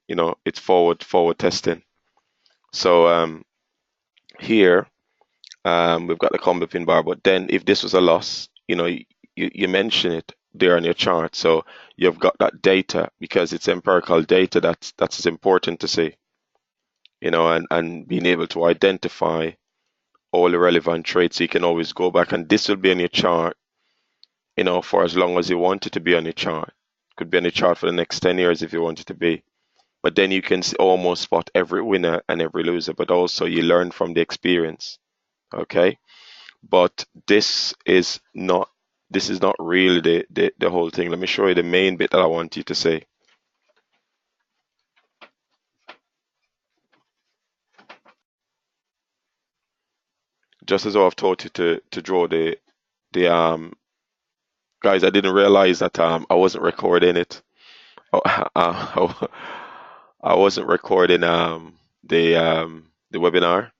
it's forward testing. So here we've got the combo pin bar, but then if this was a loss, you mention it there on your chart, so you've got that data because it's empirical data that's important to see, and being able to identify all the relevant trades, so you can always go back, and this will be on your chart, for as long as you want it to be on your chart. Could be on your chart for the next 10 years if you want it to be. But then you can almost spot every winner and every loser, but also you learn from the experience. Okay. But this is not really the whole thing. Let me show you the main bit that I want you to see. Just as I've taught you to draw the guys, I didn't realize that I wasn't recording it. Oh, I wasn't recording the webinar.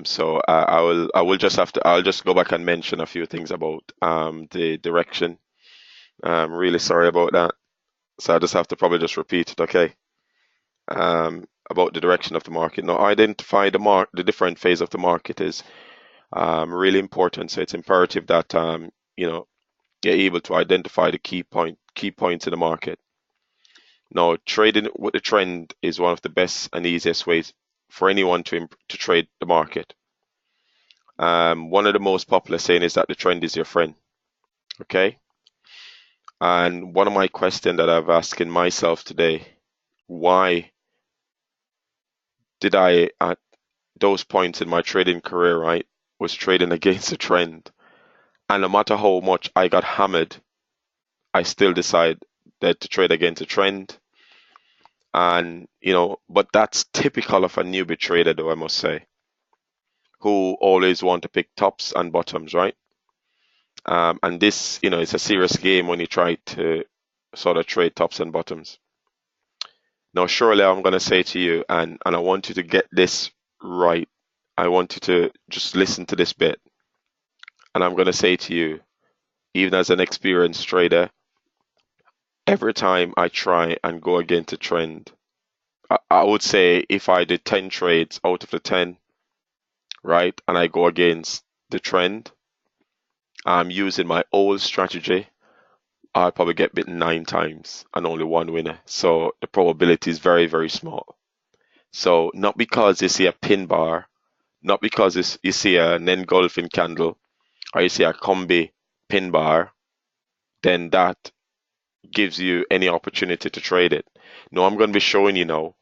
So I will just I'll just go back and mention a few things about the direction. I'm really sorry about that. So I just have to probably just repeat it, okay? About the direction of the market. Now, identify the different phase of the market is really important. So it's imperative that you're able to identify the key points in the market. Now, trading with the trend is one of the best and easiest ways for anyone to trade the market. One of the most popular saying is that the trend is your friend. Okay. And one of my questions that I've asking myself today, why did I at those points in my trading career, right, was trading against the trend. And no matter how much I got hammered, I still decided to trade against the trend. And, but that's typical of a newbie trader, though, I must say, who always want to pick tops and bottoms, right? And this, it's a serious game when you try to sort of trade tops and bottoms. Now, surely I'm going to say to you, and I want you to get this right. I want you to just listen to this bit. And I'm going to say to you, even as an experienced trader, every time I try and go against a trend, I would say if I did 10 trades out of the 10, right, and I go against the trend, I'm using my old strategy, I'll probably get bitten 9 times and only one winner. So the probability is very, very small. So not because you see a pin bar, not because you see an engulfing candle, or you see a combi pin bar, then that gives you any opportunity to trade it. No, I'm going to be showing you now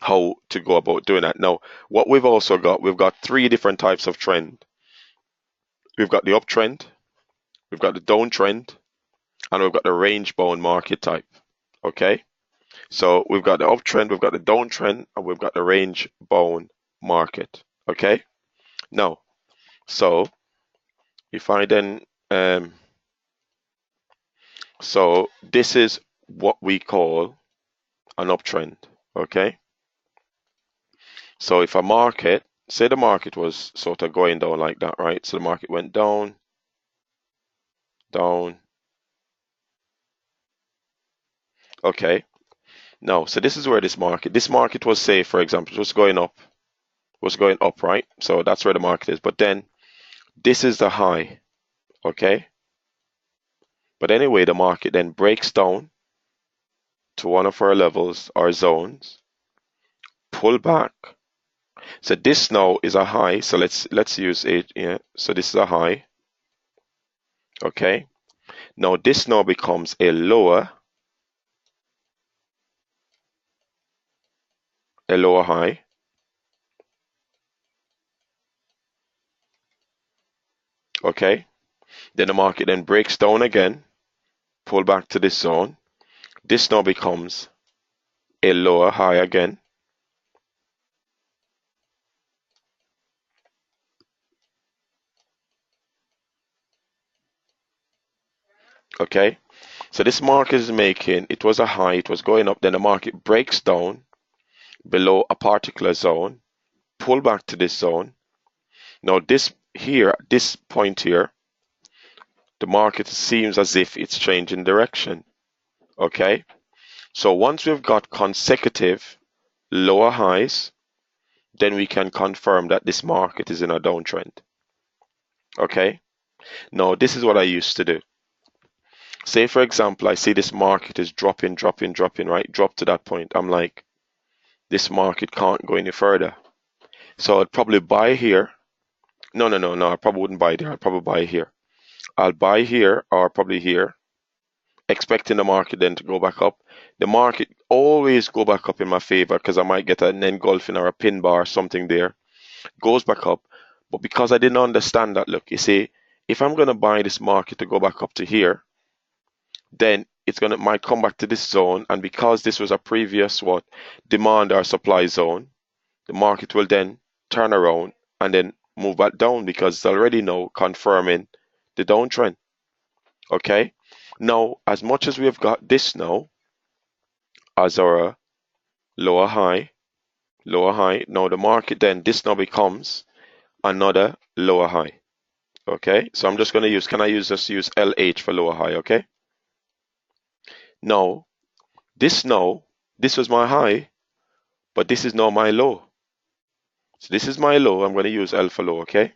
how to go about doing that. Now, what we've got 3 different types of trend. We've got the uptrend, we've got the downtrend, and we've got the range bound market type. Okay? So we've got the uptrend, we've got the downtrend, and we've got the range bound market. Okay? Now, so if I then so this is what we call an uptrend. Okay? So if a market, say the market was sort of going down like that, right? So the market went down, down. Okay. Now, so this is where this market was, say, for example, was going up, right? So that's where the market is. But then this is the high, okay? But anyway, the market then breaks down to one of our levels, our zones, pull back. So this now is a high. So let's use it. Yeah. So this is a high. Okay. Now this now becomes a lower high. Okay. Then the market then breaks down again, pull back to this zone. This now becomes a lower high again. Okay. So this market is making, it was a high, it was going up, then the market breaks down below a particular zone, pull back to this zone. Now this point here, the market seems as if it's changing direction. Okay. So once we've got consecutive lower highs, then we can confirm that this market is in a downtrend. Okay? Now, this is what I used to do. Say, for example, I see this market is dropping, right? Drop to that point. I'm like, this market can't go any further. So I'd probably buy here. No, I probably wouldn't buy there. I'd probably buy here. I'll buy here or probably here, expecting the market then to go back up. The market always go back up in my favor because I might get an engulfing or a pin bar or something there. Goes back up. But because I didn't understand that, look, you see, if I'm going to buy this market to go back up to here, then might come back to this zone. And because this was a previous demand or supply zone, the market will then turn around and then move back down because it's already now confirming the downtrend. Okay? Now, as much as we have got this now as our lower high, now the market then, this now becomes another lower high. Okay? So I'm just going to use, just use LH for lower high, okay? Now, this was my high, but this is now my low. So this is my low. I'm going to use L for low, okay?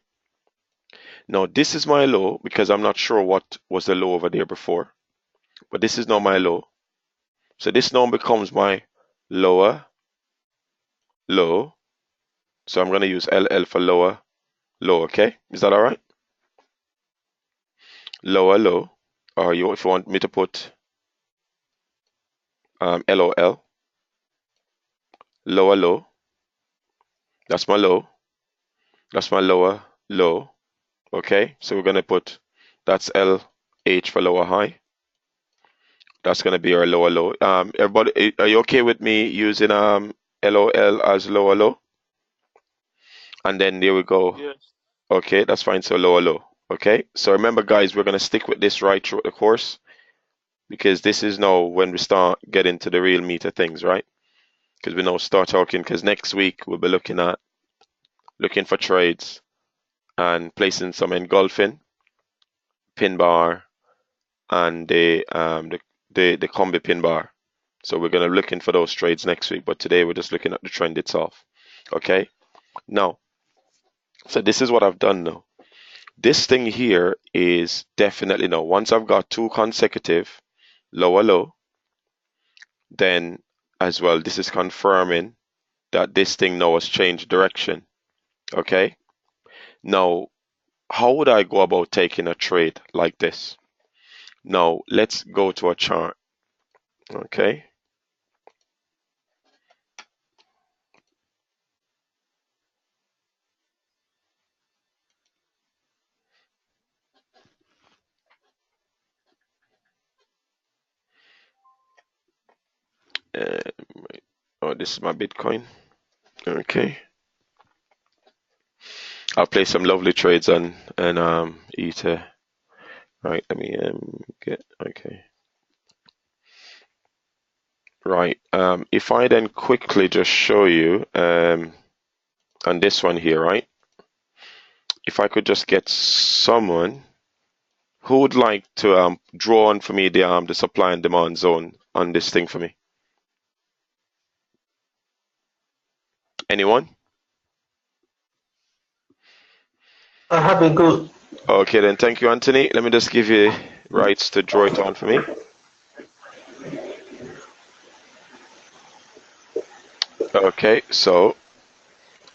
Now, this is my low because I'm not sure what was the low over there before. But this is now my low. So this now becomes my lower low. So I'm going to use LL for lower low, okay? Is that all right? Lower low. Or if you want me to put LOL. Lower low. That's my low. That's my lower low. Okay, so we're going to put, that's LH for lower high. That's going to be our lower low. Everybody, are you okay with me using LOL as lower low? And then there we go. Yes. Okay, that's fine. So lower low. Okay, so remember, guys, we're going to stick with this right through the course because this is now when we start getting to the real meat of things, right? Because we now start talking, because next week we'll be looking for trades and placing some engulfing, pin bar, and the combi pin bar. So we're going to be looking for those trades next week, but today we're just looking at the trend itself. Okay, now, so this is what I've done now. This thing here is definitely now, once I've got two consecutive lower low, then as well, this is confirming that this thing now has changed direction. Okay, now, how would I go about taking a trade like this? Now, let's go to a chart. Okay. Oh, this is my Bitcoin. Okay. I'll play some lovely trades on Ether. Right, let me get okay. Right. If I then quickly just show you on this one here, right? If I could just get someone who would like to draw on for me the supply and demand zone on this thing for me. Anyone? I have been good. Okay, then thank you, Anthony. Let me just give you rights to draw it on for me. Okay, so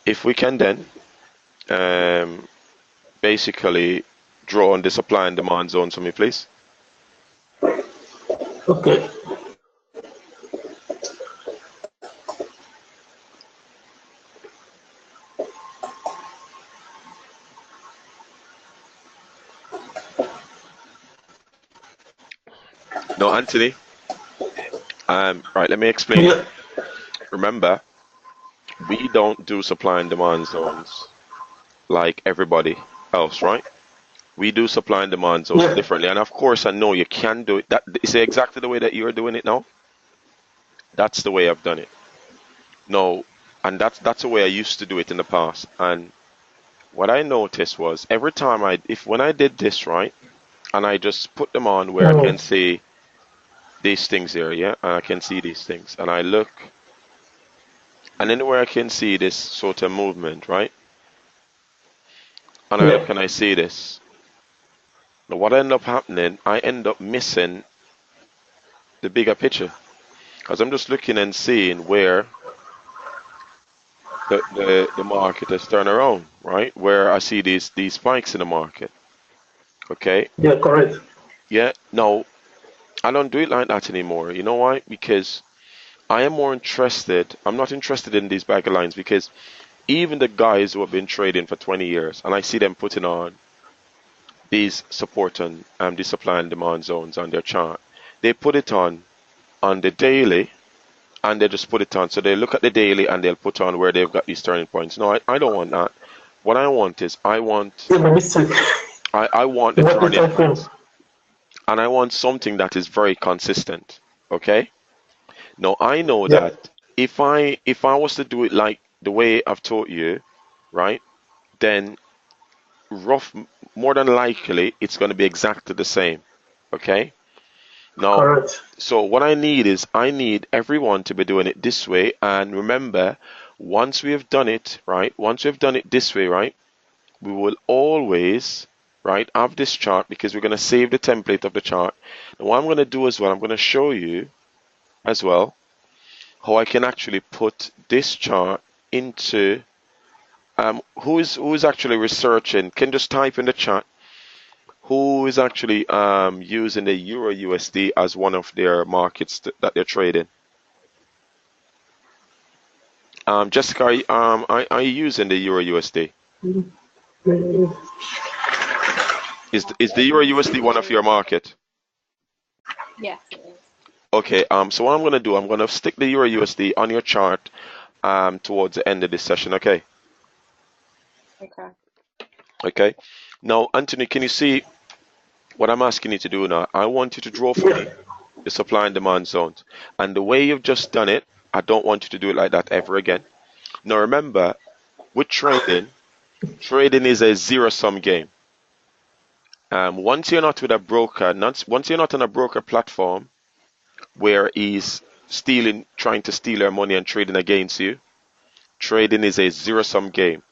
if we can then basically draw on the supply and demand zone for me, please. Okay. No, Anthony. Right, let me explain. Yeah. Remember, we don't do supply and demand zones like everybody else, right? We do supply and demand zones Yeah. differently. And of course, I know you can do it. That is exactly the way that you're doing it now. That's the way I've done it. No, and that's the way I used to do it in the past. And what I noticed was every time when I did this right, and I just put them on where I can Mm. see these things here, yeah, and I can see these things, and I look, and anywhere I can see this sort of movement, right? And I Yeah. look and I see this. Now, what end up happening? I end up missing the bigger picture because I'm just looking and seeing where the market has turned around, right? Where I see these spikes in the market. Okay, Yeah. Correct. yeah. No, I don't do it like that anymore. You know why? Because I am more interested. I'm not interested in these bagger lines because even the guys who have been trading for 20 years, and I see them putting on these support and the supply and demand zones on their chart, they put it on the daily and they just put it on. So they look at the daily and they'll put on where they've got these turning points. No, I don't want that. What I want is Yeah. My mistake. I want the What the turning time frame? points and I want something that is very consistent. Okay? Now I know Yeah. that if I was to do it like the way I've taught you, right? Then rough more than likely it's going to be exactly the same. Okay? Now, Correct. so what I need is I need everyone to be doing it this way. And remember, once we have done it, right? Once we've done it this way, right? We will always, right, have this chart because we're going to save the template of the chart. And what I'm going to do as well, I'm going to show you as well how I can actually put this chart into who is actually researching. Can just type in the chat who is actually using the Euro USD as one of their markets that they're trading. Jessica, are you using the Euro USD? Is the Euro USD one of your market? Yes, it is. Okay. So what I'm gonna do, I'm gonna stick the Euro USD on your chart towards the end of this session. Okay. Okay. Okay. Now, Anthony, can you see what I'm asking you to do now? I want you to draw for Yeah. me the supply and demand zones, and the way you've just done it, I don't want you to do it like that ever again. Now, remember, with trading, trading is a zero sum game. Once you're not with a broker, once you're not on a broker platform where he's trying to steal your money and trading against you, trading is a zero sum game.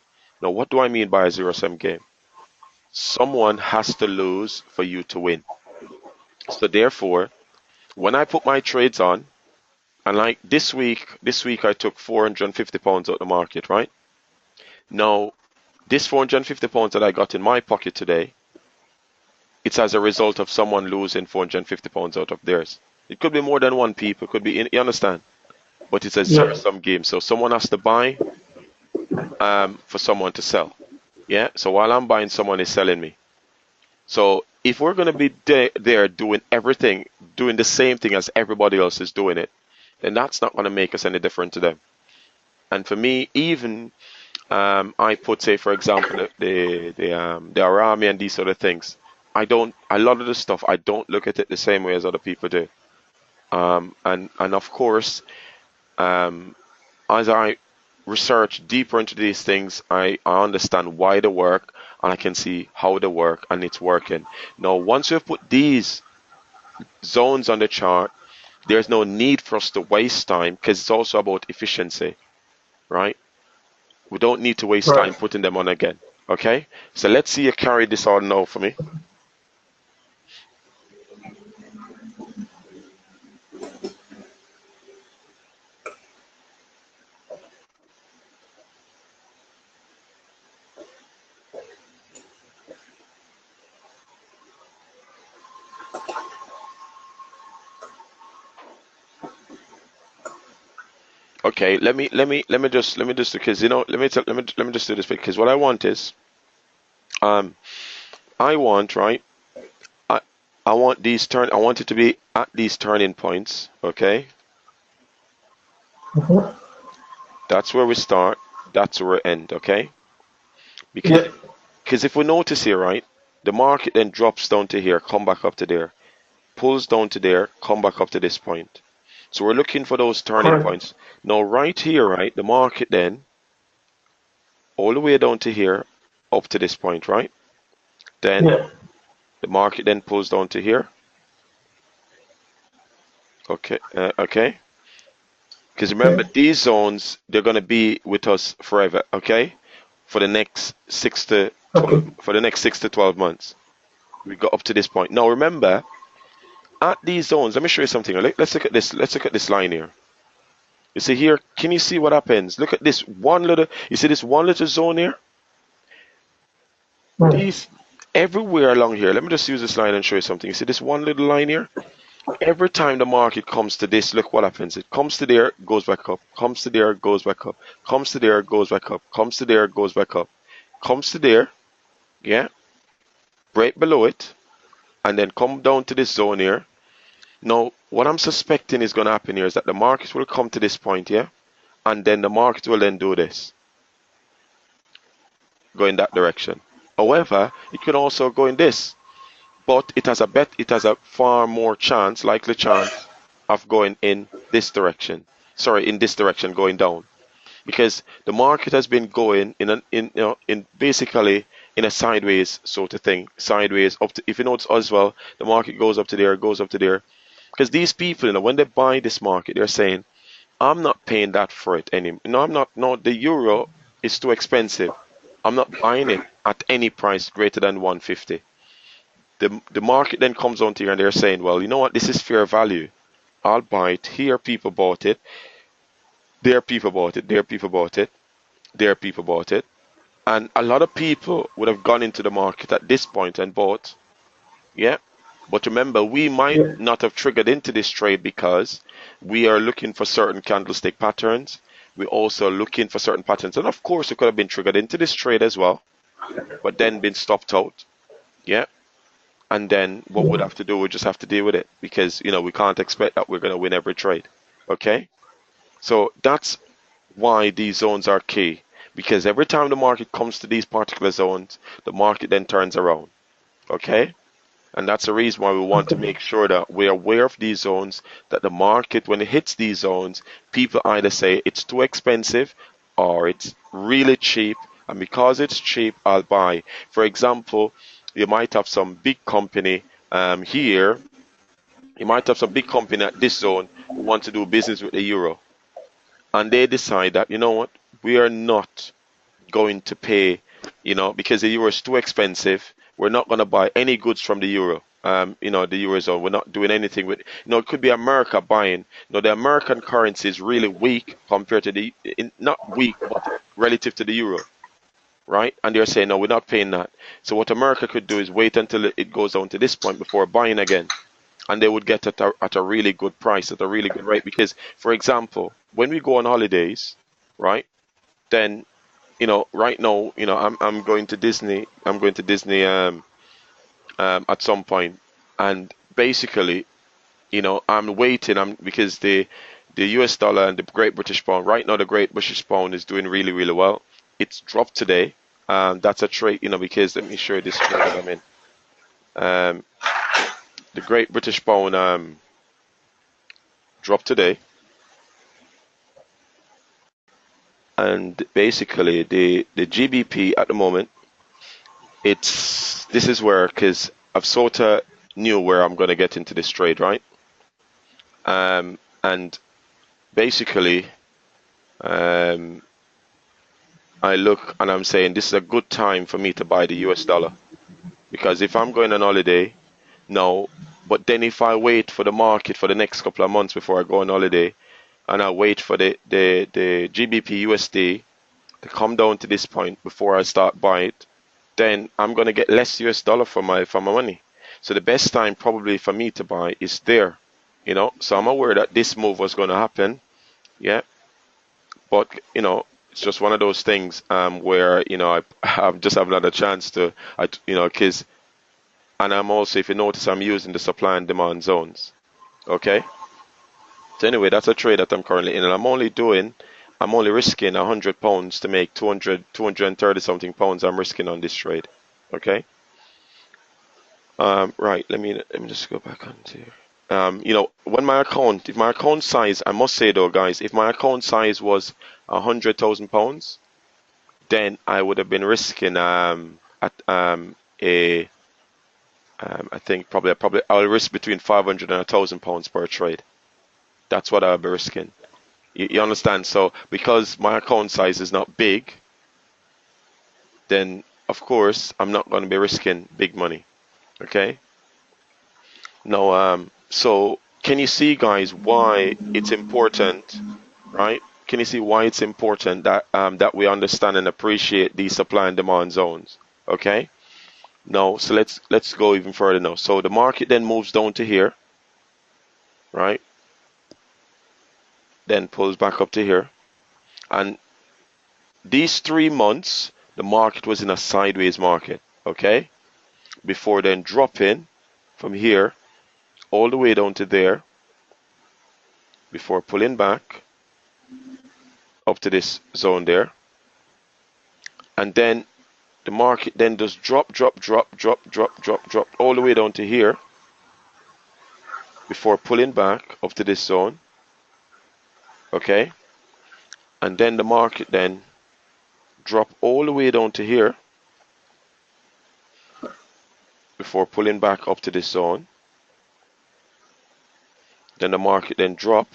Now, what do I mean by a zero sum game? Someone has to lose for you to win. So, therefore, when I put my trades on, and like this week I took £450 out of the market, right? Now, this £450 that I got in my pocket today, it's as a result of someone losing £450 out of theirs. It could be more than one people, it could be, you understand? But it's a zero Yeah. sum game. So someone has to buy for someone to sell. Yeah. So while I'm buying, someone is selling me. So if we're going to be there doing everything, doing the same thing as everybody else is doing it, then that's not going to make us any different to them. And for me, even I put, say, for example, the Arami and these sort of things. I don't. A lot of the stuff I don't look at it the same way as other people do. And of course, um, as I research deeper into these things, I understand why they work and I can see how they work and it's working. Now, once we've put these zones on the chart, there's no need for us to waste time because it's also about efficiency, right? We don't need to waste time Right. putting them on again. Okay? So let's see you carry this on now for me. Okay, let me just because let me just do this because what I want is um I want, right, I I want I want it to be at these turning points, okay? Mhm. That's where we start, that's where we end, okay? Because Yeah. because if we notice here, right, the market then drops down to here, come back up to there, pulls down to there, come back up to this point. So we're looking for those turning Correct. points. Now right here, right, the market then all the way down to here, up to this point, right? Then Yeah. the market then pulls down to here, Okay. Okay. Because remember, Okay. these zones, they're going to be with us forever. Okay. For the next 6 to 12, Okay. for the next 6 to 12 months, we got up to this point. Now remember, at these zones, let me show you something. Let's look at this. Let's look at this line here. You see here, can you see what happens? Look at this one little, you see this one little zone here? Mm. These, everywhere along here, let me just use this line and show you something. You see this one little line here? Every time the market comes to this, look what happens. It comes to there, goes back up, comes to there, goes back up, comes to there, goes back up, comes to there, goes back up, comes to there, yeah, break below it, and then come down to this zone here. Now, what I'm suspecting is going to happen here is that the market will come to this point here, and then the market will then do this, go in that direction. However, it can also go in this, but it has a far more chance, likely chance, of going in this direction. Sorry, in this direction, going down, because the market has been going in basically in a sideways sort of thing, sideways up to. If you notice as well, the market goes up to there, goes up to there, because these people, when they buy this market, they're saying, I'm not paying that for it anymore. No, I'm not. No, the euro is too expensive. I'm not buying it at any price greater than 150. The market then comes on to here and they're saying, well, you know what? This is fair value. I'll buy it. Here, people bought it. There, people bought it. There, people bought it. There, people bought it. And a lot of people would have gone into the market at this point and bought. Yeah. But remember, we might Yeah. not have triggered into this trade because we are looking for certain candlestick patterns. We're also looking for certain patterns. And of course, it could have been triggered into this trade as well, but then been stopped out. Yeah. And then what we'd Yeah. have to do, we just have to deal with it because, we can't expect that we're going to win every trade. Okay. So that's why these zones are key, because every time the market comes to these particular zones, the market then turns around. Okay. And that's the reason why we want to Okay. make sure that we're aware of these zones, that the market, when it hits these zones, people either say it's too expensive or it's really cheap. And because it's cheap, I'll buy. For example, you might have some big company here. You might have some big company at this zone who want to do business with the euro. And they decide that, you know what, we are not going to pay, because the euro is too expensive. We're not going to buy any goods from the euro. The eurozone. We're not doing anything with. It could be America buying. The American currency is really weak compared to not weak, but relative to the euro, right? And they're saying, no, we're not paying that. So what America could do is wait until it goes down to this point before buying again, and they would get at a really good price, at a really good rate. Because, for example, when we go on holidays, right? Then right now, I'm going to Disney. I'm going to Disney at some point, and basically, I'm waiting. Because the US dollar and the Great British Pound. Right now, the Great British Pound is doing really, really well. It's dropped today. That's a trade, because let me show you this trade that I'm in. Um, the Great British Pound dropped today, and basically the GBP at the moment, this is where, because I've sort of knew where I'm going to get into this trade, right? And basically, um, I look and I'm saying this is a good time for me to buy the US dollar, because if I'm going on holiday, no, but then if I wait for the market for the next couple of months before I go on holiday, and I wait for the GBP USD to come down to this point before I start buying it, then I'm going to get less US dollar for my money. So the best time probably for me to buy is there, So I'm aware that this move was going to happen, yeah. But it's just one of those things where I just haven't had a chance to, because, and I'm also, if you notice, I'm using the supply and demand zones. Okay. So anyway, that's a trade that I'm currently in, and I'm only risking £100 to make 230 something pounds. I'm risking on this trade. Okay. Right. Let me just go back onto here. When if my account size, I must say though, guys, if my account size was £100,000, then I would have been risking at a I think probably I'll risk between 500 and £1,000 per trade. That's what I'll be risking. You understand? So because my account size is not big, then of course I'm not going to be risking big money. Okay. Now, so can you see, guys, why it's important, right? Can you see why it's important that that we understand and appreciate these supply and demand zones? Okay. Now, so let's go even further now. So the market then moves down to here, right? Then pulls back up to here, and these 3 months, the market was in a sideways market, okay? Before then dropping from here all the way down to there, before pulling back up to this zone there. And then the market then does drop all the way down to here before pulling back up to this zone, okay? And then the market then drop all the way down to here before pulling back up to this zone. Then the market then drop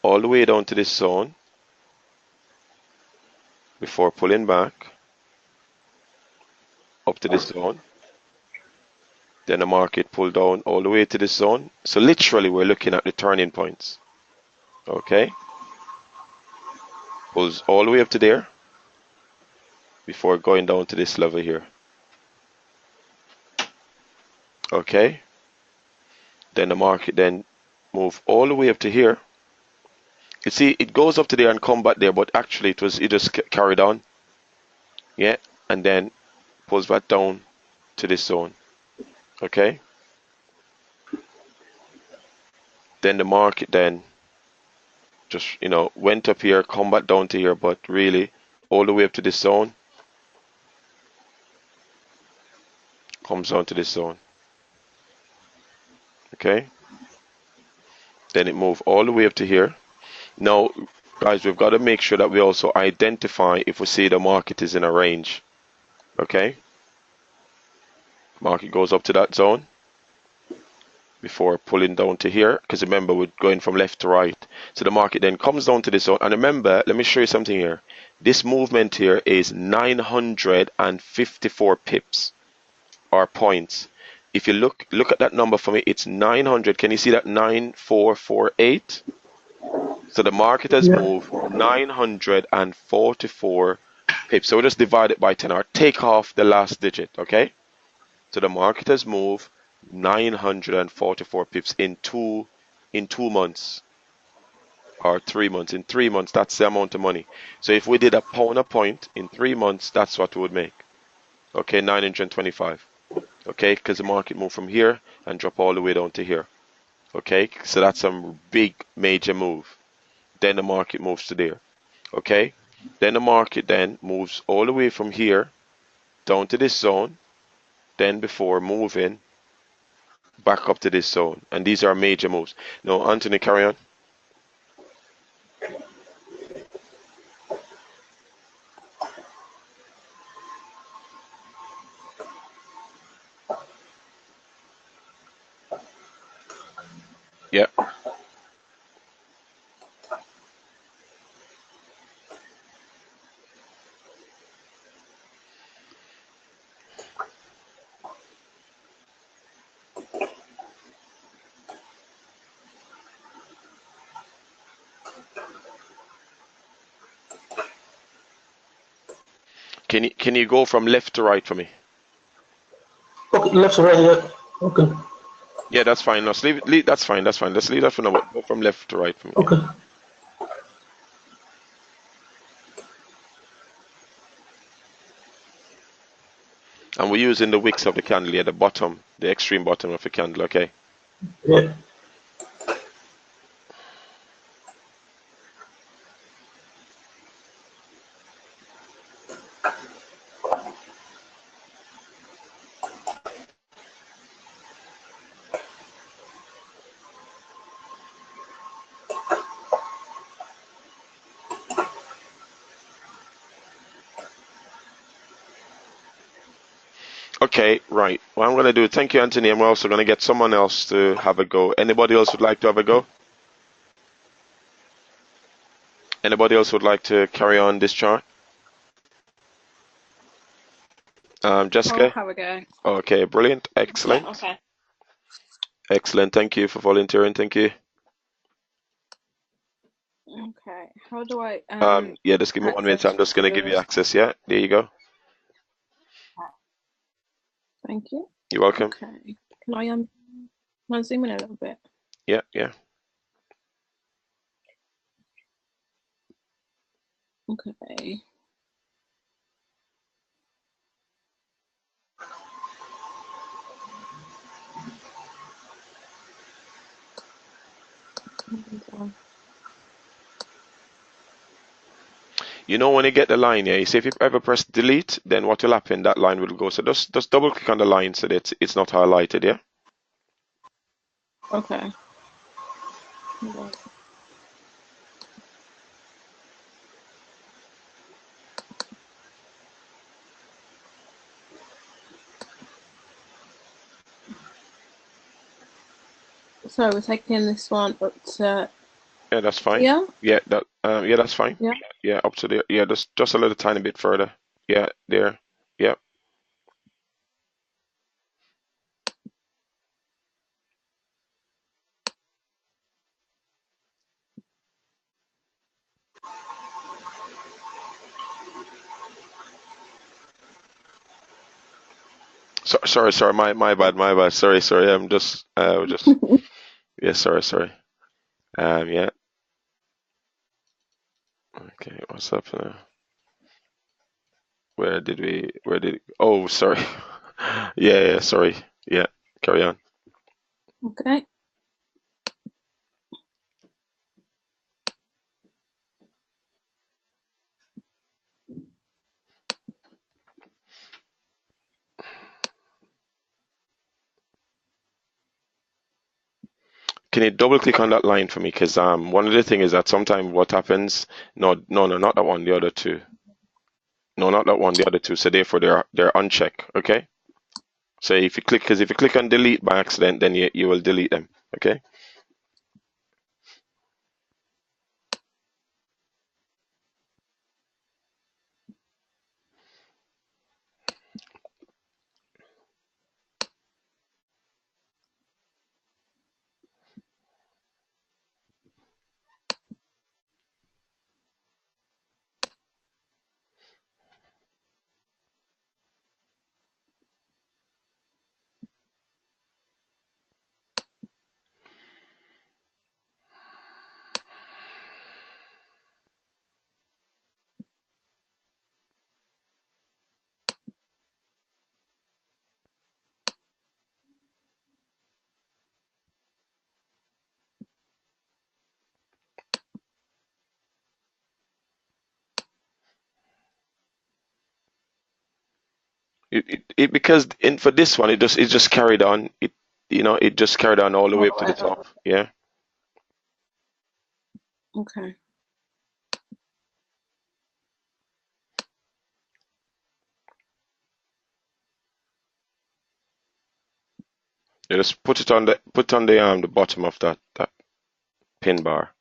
all the way down to this zone before pulling back up to this zone. Then the market pull down all the way to this zone. So literally we're looking at the turning points. Okay. Pulls all the way up to there before going down to this level here. Okay. Then the market then move all the way up to here. You see, it goes up to there and come back there, but actually it just carried on. Yeah. And then pulls back down to this zone. Okay. Then the market then just, went up here, come back down to here, but really all the way up to this zone. Comes down to this zone. Okay. Then it moves all the way up to here. Now, guys, we've got to make sure that we also identify if we see the market is in a range. Okay. Market goes up to that zone before pulling down to here, because remember we're going from left to right. So the market then comes down to this zone, and remember, let me show you something here. This movement here is 954 pips or points. If you look at that number for me, it's 900. Can you see that? 9448. So the market has moved 944 pips. So we just divide it by 10 or take off the last digit. Okay. So the market has moved 944 pips in two months or 3 months. In 3 months, that's the amount of money. So if we did £1 a point in 3 months, that's what we would make. Okay, 925. Okay, because the market moved from here and drop all the way down to here. Okay, so that's a big major move. Then the market moves to there. Okay, then the market then moves all the way from here down to this zone, then before moving back up to this zone. And these are major moves. Now, Anthony, carry on. Yeah. Can you go from left to right for me? Okay, left to right, yeah. Okay. Yeah, that's fine. Let's leave that's fine. That's fine. Let's leave that for now. Go from left to right for me. Okay. And we're using the wicks of the candle at the bottom, the extreme bottom of the candle, okay? Yeah. Okay, right. What I'm going to do, thank you, Anthony. I'm also going to get someone else to have a go. Anybody else would like to have a go? Anybody else would like to carry on this chart? I'll Jessica? have a go. Okay, brilliant. Yeah, Excellent. okay. Excellent. Thank you for volunteering. Thank you. Okay. How do I Yeah, just give me 1 minute. access I'm just going to give you this? access. Yeah, there you go. Thank you. You're welcome. Okay. Can I zoom in a little bit? Yeah, yeah. Okay. You know when you get the line here, you see if you ever press delete, then what will happen? That line will go. So just double click on the line so that it's not highlighted. Yeah. Okay. So we're taking this one up to Yeah, that's fine. here. Yeah, yeah, that's fine. Yeah. Yeah, up to there. Yeah, just a little tiny bit further. Yeah, there. Yeah. So, sorry. My bad. My bad. Sorry. I'm just. Yeah. Sorry. Yeah. Okay. What's up now? Where did? Oh, sorry. Yeah. Sorry. Yeah. Carry on. Okay. Can you double click on that line for me? Because one of the things is that sometimes what happens. No, not that one. The other two. No, not that one. The other two. So therefore they're unchecked. Okay. So if you click on delete by accident, then you will delete them. Okay. It because in for this one it just carried on. It just carried on all the way up to the top. Yeah. Okay. You just put on the bottom of that pin bar.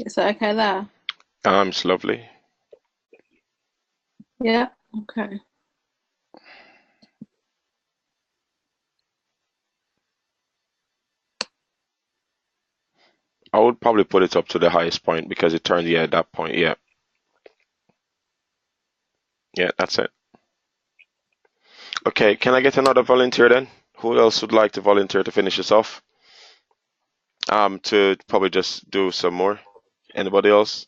Is that okay there? It's lovely. Yeah. Okay. I would probably put it up to the highest point because it turns, yeah, at that point. Yeah. Yeah, that's it. Okay, can I get another volunteer then? Who else would like to volunteer to finish this off? To probably just do some more. Anybody else?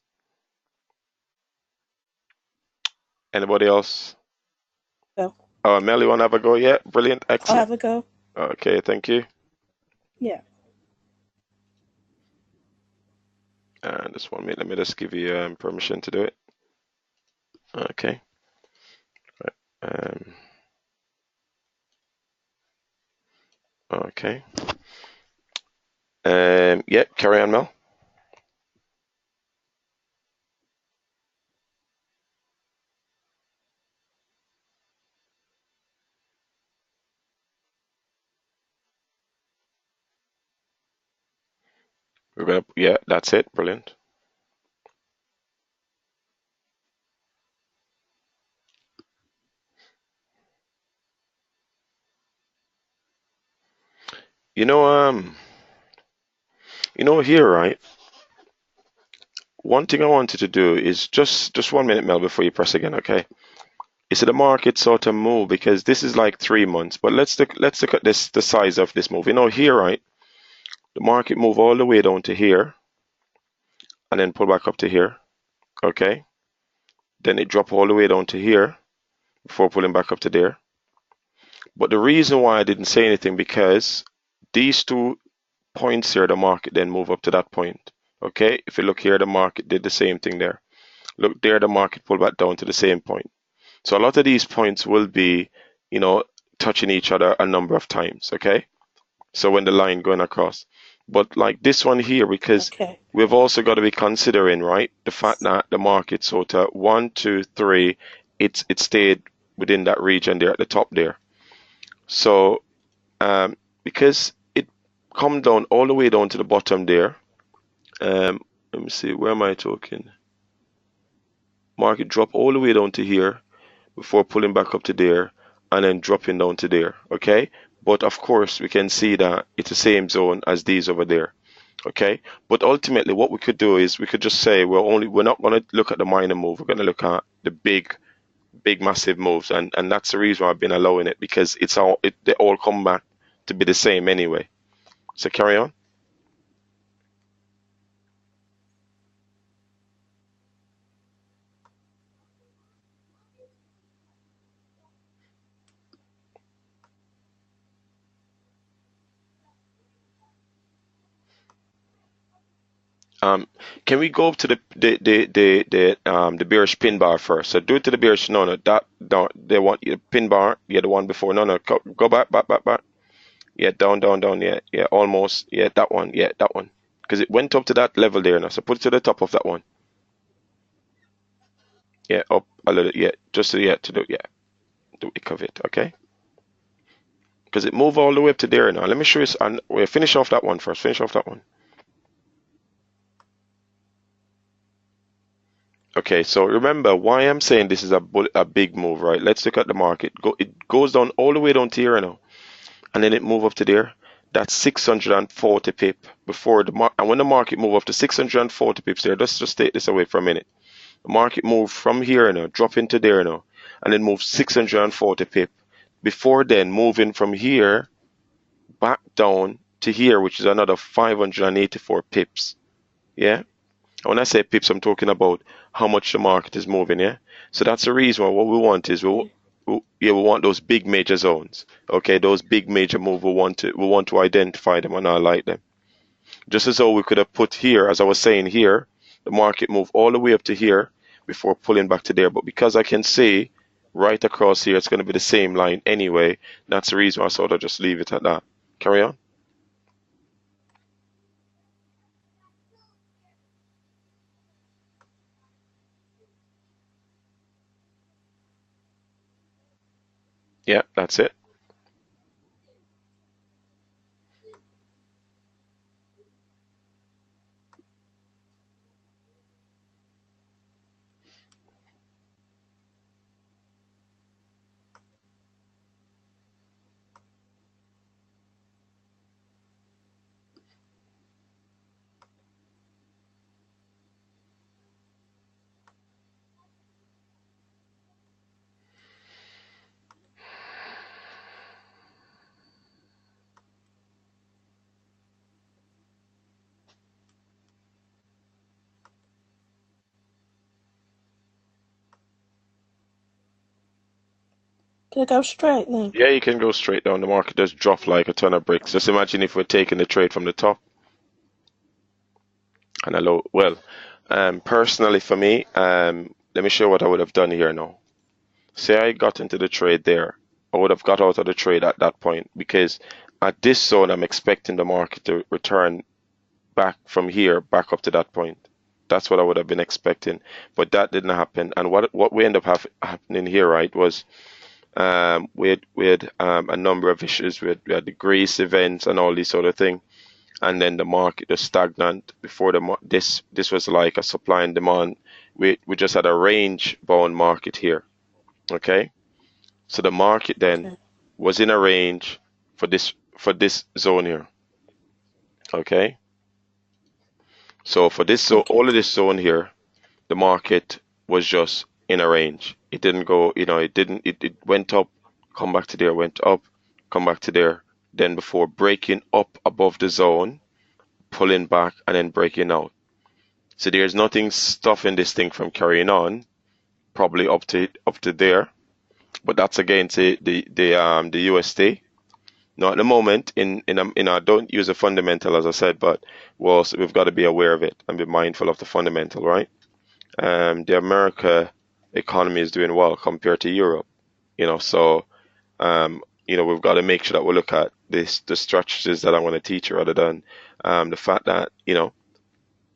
Anybody else? Go. Oh, Mel, you want to have a go? Yeah, brilliant, I'll excellent. have a go. Okay, thank you. Yeah. And just 1 minute, let me just give you permission to do it. Okay. Um, okay. Yeah, carry on, Mel. Yeah, that's it. Brilliant. You know, here, right? One thing I wanted to do is just 1 minute, Mel, before you press again, okay? You see the market sort of move because this is like 3 months, but let's look at this the size of this move. You know, here, right? The market move all the way down to here and then pull back up to here, okay? Then it drop all the way down to here before pulling back up to there. But the reason why I didn't say anything because these 2 points here, the market then move up to that point. Okay, if you look here, the market did the same thing there. Look there, the market pulled back down to the same point. So a lot of these points will be, you know, touching each other a number of times. Okay, so when the line going across, but like this one here, because Okay. we've also got to be considering, right, the fact that the market sort of 1, 2, 3, it stayed within that region there at the top there. So because it come down all the way down to the bottom there. Let me see, where am I talking? Market drop all the way down to here before pulling back up to there and then dropping down to there. Okay, but of course we can see that it's the same zone as these over there. Okay, but ultimately what we could do is we could just say we're not going to look at the minor move. We're going to look at the big massive moves, and that's the reason why I've been allowing it because they all come back to be the same anyway. So carry on. Um, can we go up to the bearish pin bar first? So do it to the bearish. No, no, that don't. They want you pin bar. Yeah, the one before. No, no, go back, back, back, back. Yeah, down, down, down. Yeah, yeah, almost. Yeah, that one. Yeah, that one. Because it went up to that level there now. So put it to the top of that one. Yeah, up a little. Yeah, just yeah to do yeah the wick of it. Okay. Because it moved all the way up to there now. Let me show you. And we finish off that one first. Finish off that one. Okay, so remember why I'm saying this is a big move, right? Let's look at the market. It goes down all the way down to here now, and then it move up to there. That's 640 pip before and when the market move up to 640 pips there, let's just take this away for a minute. The market move from here now, drop into there now, and then move 640 pip. Before then, moving from here back down to here, which is another 584 pips. Yeah. When I say pips, I'm talking about how much the market is moving, yeah? So that's the reason why what we want is yeah, we want those big major zones. Okay, those big major moves we want to identify them and highlight them. Just as though we could have put here, as I was saying here, the market move all the way up to here before pulling back to there. But because I can see right across here, it's going to be the same line anyway. That's the reason why I sort of just leave it at that. Carry on. Yeah, that's it. To go straight then. Yeah, you can go straight down. The market just drop like a ton of bricks. Just imagine if we're taking the trade from the top and a low. Well, personally for me, let me show what I would have done here now. Say I got into the trade there, I would have got out of the trade at that point because at this zone, I'm expecting the market to return back from here back up to that point. That's what I would have been expecting, but that didn't happen. And what we end up happening here, right, was we had a number of issues. We had the Greece events and all these sort of thing, and then the market is stagnant. Before this was like a supply and demand. We just had a range bound market here. Okay, so the market then Okay. was in a range for this zone here. Okay, so for this zone, Okay. all of this zone here, the market was just in a range. It didn't go, it didn't, it went up, come back to there, went up, come back to there. Then before breaking up above the zone, pulling back and then breaking out. So there's nothing stopping this thing from carrying on, probably up to there. But that's against the USD. Now at the moment, don't use a fundamental as I said, but we've got to be aware of it and be mindful of the fundamental, right? The America economy is doing well compared to Europe, so we've got to make sure that we look at the strategies that I want to teach you rather than the fact that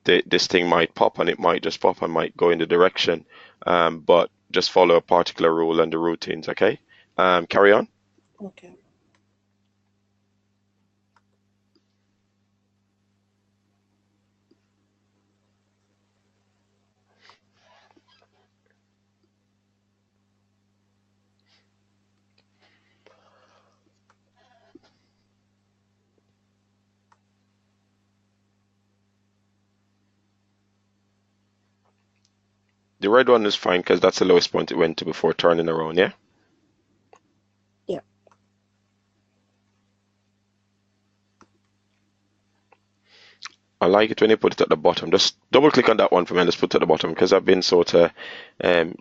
this thing might pop and it might just pop and might go in the direction, but just follow a particular rule and the routines. Okay, carry on. Okay. The red one is fine because that's the lowest point it went to before turning around. Yeah. Yeah. I like it when you put it at the bottom. Just double click on that one for me and just put it at the bottom because I've been sort of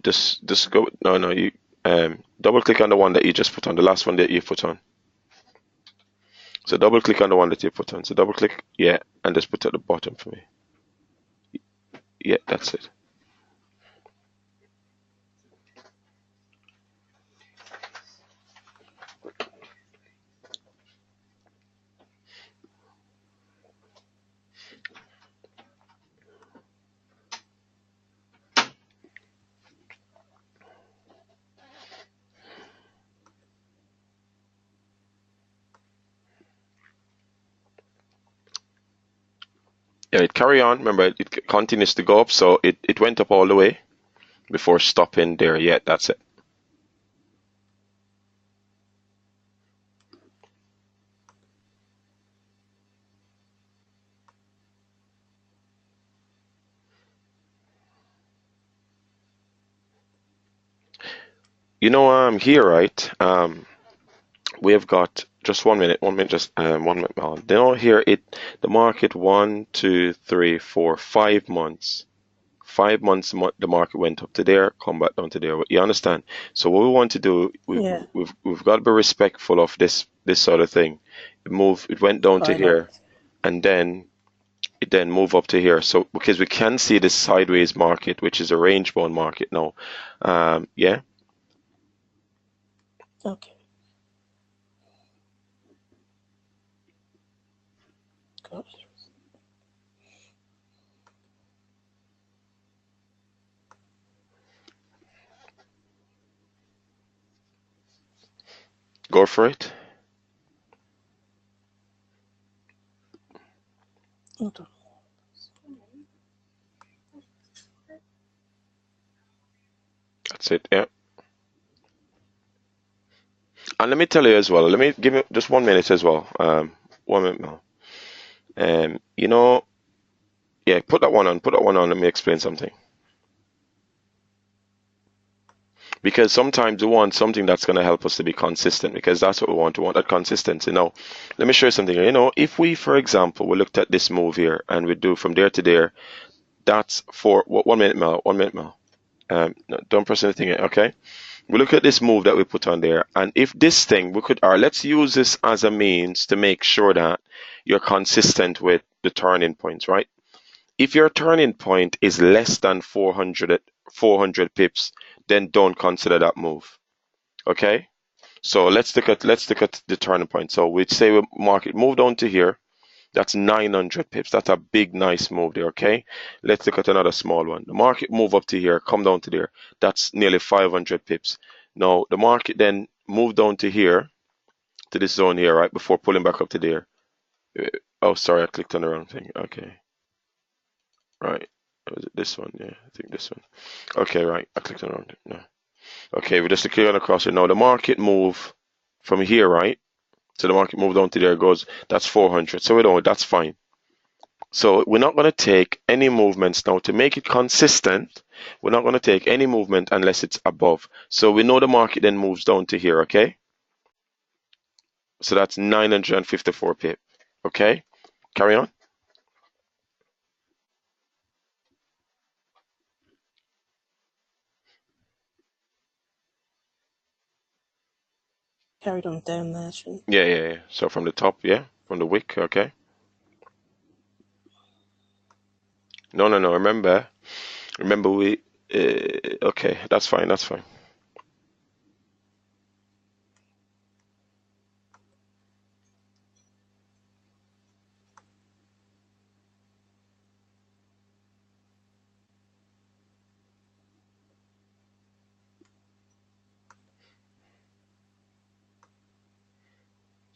just go no you double click on the one that you just put on, the last one that you put on. So double click on the one that you put on. So double click, yeah, and just put it at the bottom for me. Yeah, that's it. Yeah, it carry on. Remember, it continues to go up, so it went up all the way before stopping there. Yeah, that's it. Here, right? We have got just 1 minute, 1 minute, just 1 minute. Here the market 5 months. 5 months the market went up to there, come back down to there. You understand? So what we want to do, Yeah. we've got to be respectful of this sort of thing. It went down to Finance. here, and then it then move up to here. So because we can see this sideways market, which is a range bound market now. Yeah. Okay. Gosh. Go for it. Hold on. That's it. Yeah. And let me tell you as well. Let me give you just 1 minute as well. 1 minute now. Um, you know, yeah. Put that one on. Put that one on. Let me explain something. Because sometimes we want something that's going to help us to be consistent. Because that's what we want. We want that consistency. Now, let me show you something here. If we, for example, we looked at this move here and we do from there to there, that's for 1 minute, Mel. 1 minute, Mel. No, don't press anything. Okay. we look at this move that we put on there, and if this thing we could, or let's use this as a means to make sure that you're consistent with the turning points, right? If your turning point is less than 400 pips, then don't consider that move. Okay? So let's look at the turning point. So we say we market move down to here. That's 900 pips. That's a big, nice move there. Okay. Let's look at another small one. The market move up to here, come down to there. That's nearly 500 pips. Now the market then move down to here, to this zone here, right before pulling back up to there. Oh, sorry, I clicked on the wrong thing. Okay. Right. Was it this one? Yeah, I think this one. Okay, right. I clicked on the wrong thing. No. Okay, we just click on across it. Now the market move from here, right? So the market move down to there goes, that's 400. So we don't, that's fine. So we're not going to take any movements now to make it consistent. We're not going to take any movement unless it's above. So we know the market then moves down to here, okay? So that's 954 pip, okay? Carry on. Carried on down there, shouldn't Yeah. So from the top, yeah, from the wick, okay? No. Remember we, okay, that's fine.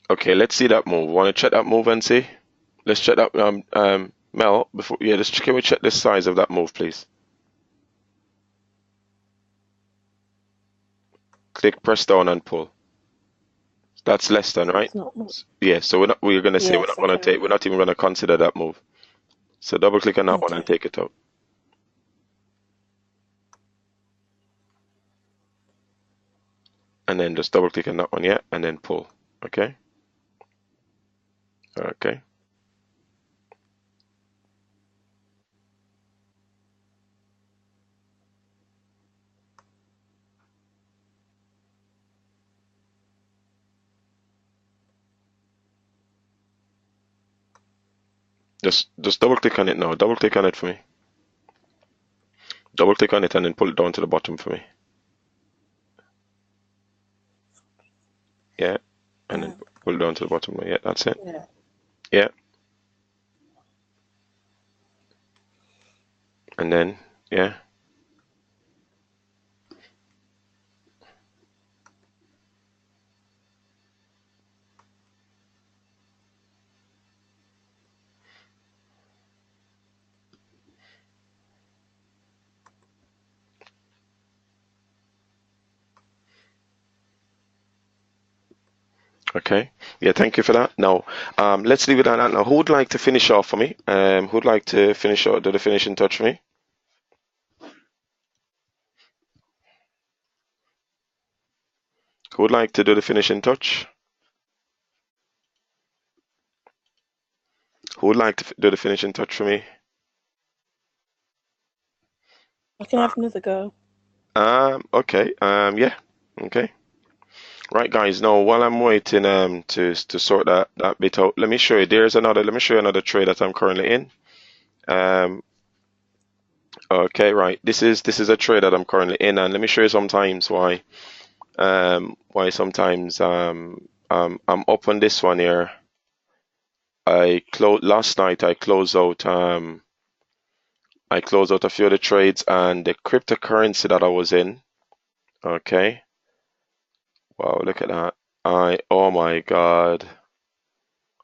Okay, let's see that move. Want to check that move and see? Let's check that, Mel, before, yeah, can we check the size of that move, please? Click, press down and pull. That's less than, right? it's not much. Yeah, so we're gonna say Yes, okay. we're not even gonna consider that move. So double click on that one and Okay. take it out. And then just double click on that one, yeah, and then pull. Okay? Okay. Just double click on it now. Double click on it for me. Double click on it and then pull it down to the bottom for me. Yeah. And then pull it down to the bottom. Yeah, that's it. Yeah. Yeah. And then, yeah. Okay. Yeah, thank you for that. Now, let's leave it at that. Now, who would like to finish off for me? Who'd like to finish off, do the finishing touch for me? Who would like to do the finishing touch? Who would like to do the finishing touch for me? I can have another go. Okay. Yeah. Okay. Right, guys. Now, while I'm waiting, to sort that bit out, let me show you. Let me show you another trade that I'm currently in. Um, okay, right. This is a trade that I'm currently in, and let me show you sometimes why sometimes I'm up on this one here. Last night. I closed out a few of the trades and the cryptocurrency that I was in. Okay. Wow, look at that. Oh my God.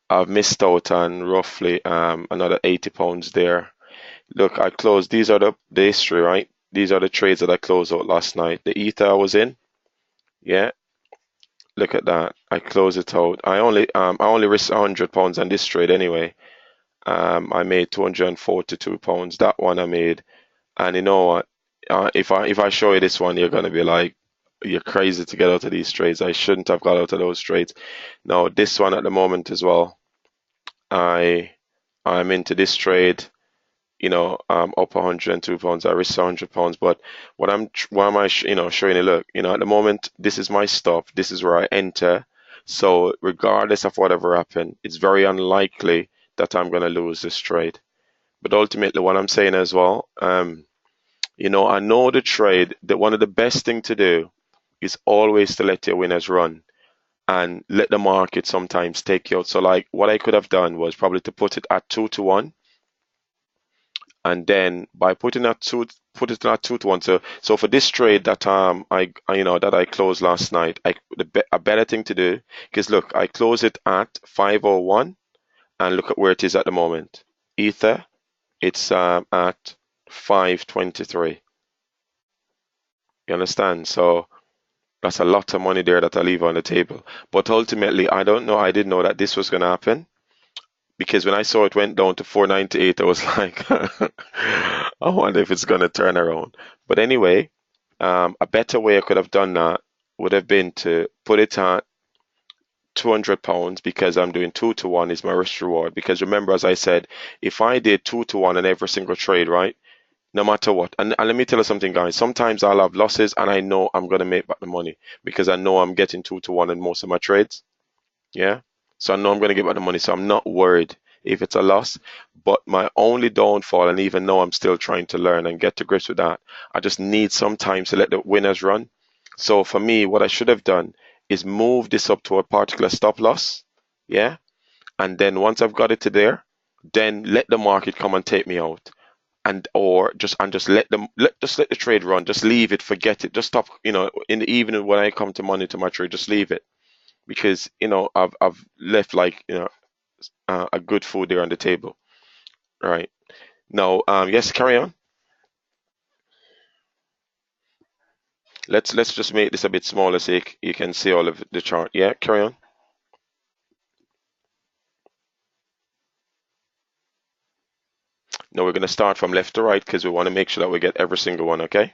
I've missed out on roughly another £80 there. Look, I closed. These are the history, right? These are the trades that I closed out last night. The ether I was in. Yeah. Look at that. I closed it out. I only risked £100 on this trade anyway. I made £242. That one I made. And you know what? If I show you this one, you're gonna be like, you're crazy to get out of these trades. I shouldn't have got out of those trades. Now this one at the moment as well. I'm into this trade. up 102 pounds. I risk 100 pounds. But why am I, showing you? Look, at the moment, this is my stop. This is where I enter. So regardless of whatever happened, it's very unlikely that I'm going to lose this trade. But ultimately, what I'm saying as well, I know the trade that one of the best thing to do is always to let your winners run and let the market sometimes take you out. So like what I could have done was probably to put it at 2 to 1, and then by put it at 2 to 1. So for this trade that that I closed last night, a better thing to do, because look, I close it at 501 and look at where it is at the moment. Ether, it's at 523. You understand? So that's a lot of money there that I leave on the table. But ultimately, I don't know. I didn't know that this was going to happen, because when I saw it went down to 498, I was like, I wonder if it's going to turn around. But anyway, a better way I could have done that would have been to put it at 200 pounds, because I'm doing 2 to 1 is my risk reward. Because remember, as I said, if I did 2 to 1 in every single trade, right? No matter what. And let me tell you something, guys. Sometimes I'll have losses and I know I'm going to make back the money because I know I'm getting 2 to 1 in most of my trades. Yeah. So I know I'm going to get back the money. So I'm not worried if it's a loss. But my only downfall, and even though I'm still trying to learn and get to grips with that, I just need some time to let the winners run. So for me, what I should have done is move this up to a particular stop loss. Yeah. And then once I've got it to there, then let the market come and take me out, and just let the trade run. Just leave it, forget it. Just stop. In the evening when I come to monitor my trade, just leave it, because I've left like a good food there on the table. Right now, yes, carry on. Let's just make this a bit smaller so you can see all of the chart. Yeah, carry on. Now we're gonna start from left to right because we want to make sure that we get every single one. Okay.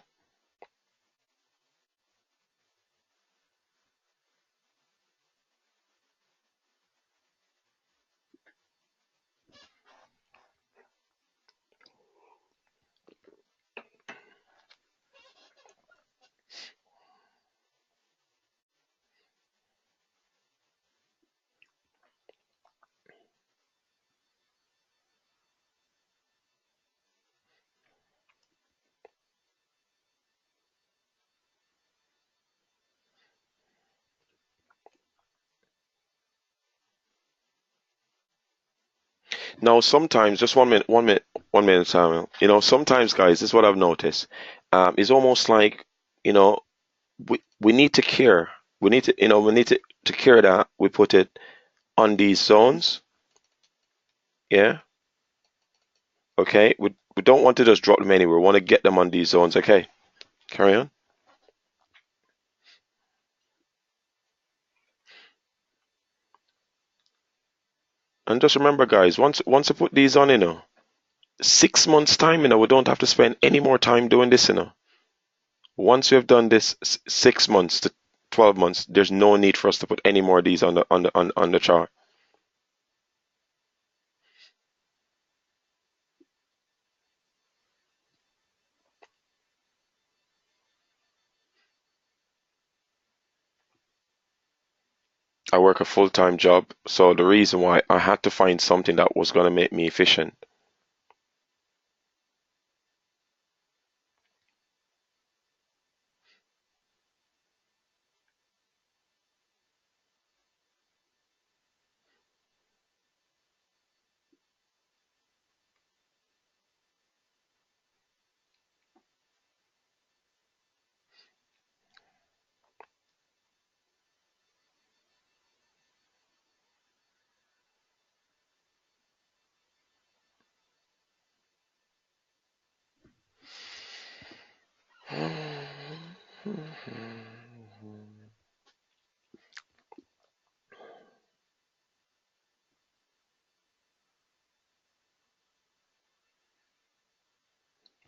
Now, sometimes, just 1 minute, 1 minute, 1 minute, Samuel. Sometimes, guys, this is what I've noticed. It's almost like, you know, we need to care. We need to care that we put it on these zones. Yeah. Okay. We don't want to just drop them anywhere. We want to get them on these zones. Okay. Carry on. And just remember, guys, once I put these on, 6 months time, we don't have to spend any more time doing this. Once we have done this 6 months to 12 months, there's no need for us to put any more of these on the chart. I work a full-time job, so the reason why I had to find something that was going to make me efficient.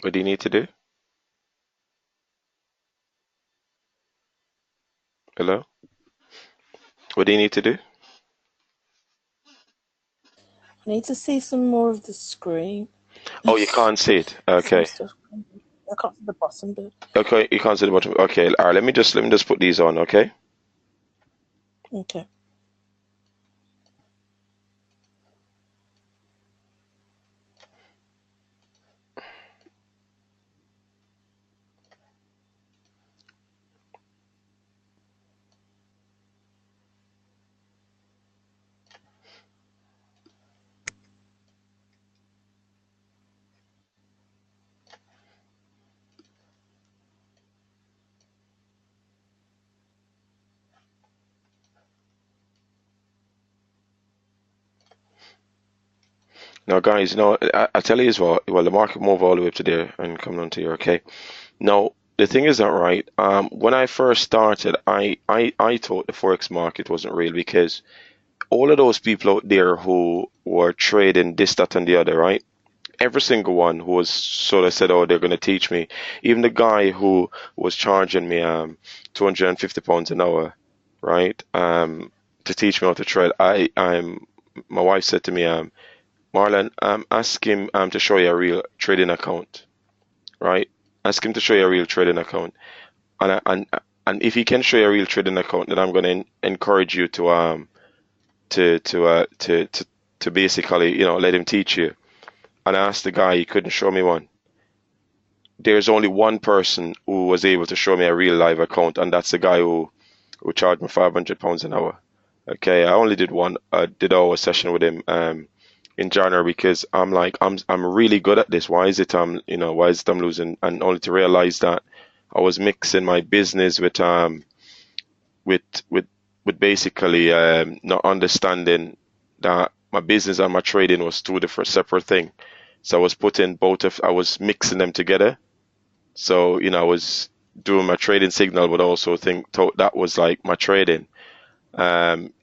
What do you need to do? Hello? What do you need to do? I need to see some more of the screen. Oh, you can't see it. Some Okay. stuff. I can't see the bottom bit. Okay, you can't see the bottom. Okay, all right. Let me just put these on. Okay. Okay. Now, guys, I tell you as well. Well, the market move all the way up to there and come down to here. Okay. Now, the thing is that right. When I first started, I thought the forex market wasn't real because all of those people out there who were trading this, that, and the other, right? Every single one who was sort of said, "Oh, they're going to teach me." Even the guy who was charging me £250 an hour, right? To teach me how to trade. My wife said to me, Marlon, ask him to show you a real trading account, right? Ask him to show you a real trading account, and and if he can show you a real trading account, then I'm going to encourage you to to uh to to to basically let him teach you. And I asked the guy, he couldn't show me one. There's only one person who was able to show me a real live account, and that's the guy who charged me £500 an hour. Okay, I only did one did hour session with him in January because I'm like I'm really good at this. Why is it I'm losing? And only to realize that I was mixing my business with with with basically not understanding that my business and my trading was two different separate thing. So I was putting I was mixing them together. So I was doing my trading signal, but also thought that was like my trading. Um,